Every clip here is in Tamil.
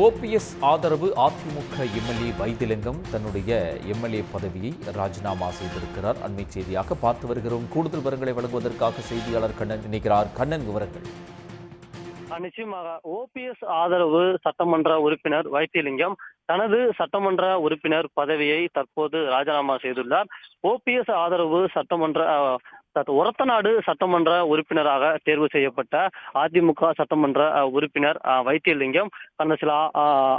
ஓபிஎஸ் ஆதரவு அதிமுக எம்எல்ஏ வைத்திலிங்கம் தன்னுடைய எம்எல்ஏ பதவியை ராஜினாமா செய்திருக்கிறார். அண்மை செய்தியாக பார்த்து வருகிறோம். கூடுதல் விவரங்களை வழங்குவதற்காக செய்தியாளர் கண்ணன் இணைக்கிறார். கண்ணன், விவரங்கள். நிச்சயமாக ஓபிஎஸ் ஆதரவு சட்டமன்ற உறுப்பினர் வைத்திலிங்கம் தனது சட்டமன்ற உறுப்பினர் பதவியை தற்போது ராஜினாமா செய்துள்ளார். ஓபிஎஸ் ஆதரவு சட்டமன்ற ஒரத்தநாடு சட்டமன்ற உறுப்பினராக தேர்வு செய்யப்பட்ட அதிமுக சட்டமன்ற உறுப்பினர் வைத்திலிங்கம் கடந்த சில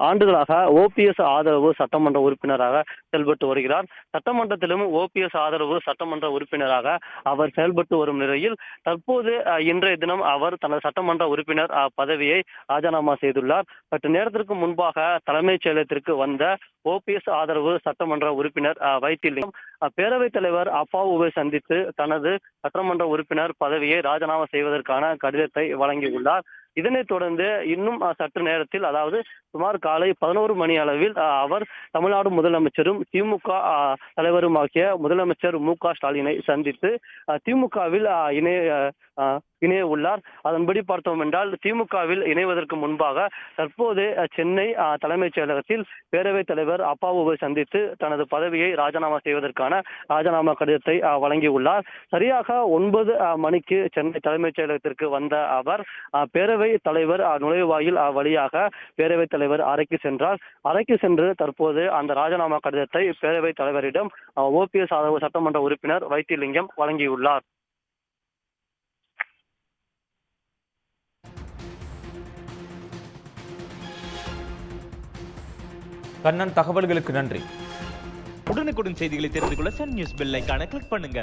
ஆண்டுகளாக ஓபிஎஸ் ஆதரவு சட்டமன்ற உறுப்பினராக செயல்பட்டு வருகிறார். சட்டமன்றத்திலும் ஓபிஎஸ் ஆதரவு சட்டமன்ற உறுப்பினராக அவர் செயல்பட்டு வரும் நிலையில் தற்போது இன்றைய தினம் அவர் தனது சட்டமன்ற உறுப்பினர் பதவியை ராஜினாமா செய்துள்ளார். சற்று நேரத்திற்கு முன்பாக தலைமைச் செயலகத்திற்கு வந்த ஓபிஎஸ் ஆதரவு சட்டமன்ற உறுப்பினர் வைத்திலிங்கம் பேரவைத் தலைவர் அப்பாவுவை சந்தித்து தனது சட்டமன்ற உறுப்பினர் பதவியை ராஜினாமா செய்வதற்கான கடிதத்தை வழங்கியுள்ளார். இதனைத் தொடர்ந்து இன்னும் சற்று நேரத்தில், அதாவது சுமார் காலை 11 மணி அளவில் அவர் தமிழ்நாடு முதலமைச்சரும் திமுக தலைவருமாகிய முதலமைச்சர் மு.க. ஸ்டாலினை சந்தித்து திமுகவில் இணைய உள்ளார். அதன்படி பார்த்தோம் என்றால் திமுகவில் இணைவதற்கு முன்பாக தற்போது சென்னை தலைமைச் செயலகத்தில் பேரவைத் தலைவர் அப்பாவுவை சந்தித்து தனது பதவியை ராஜினாமா செய்வதற்கான ராஜினாமா கடிதத்தை வழங்கியுள்ளார். சரியாக 9 மணிக்கு சென்னை தலைமைச் செயலகத்திற்கு வந்த அவர் பேரவை தலைவர் நுழைவாயில் வழியாக பேரவைத் தலைவர் அறைக்கு சென்றார். அறைக்கு சென்று தற்போது அந்த ராஜினாமா கடிதத்தை பேரவைத் தலைவரிடம் ஓபிஎஸ் ஆதரவு சட்டமன்ற உறுப்பினர் வைத்திலிங்கம் வழங்கியுள்ளார். கண்ணன், தகவல்களுக்கு நன்றி. உடனுக்குடன் செய்திகளை தெரிந்து கொள்ள சன் நியூஸ் பெல் ஐகானை கிளிக் பண்ணுங்க.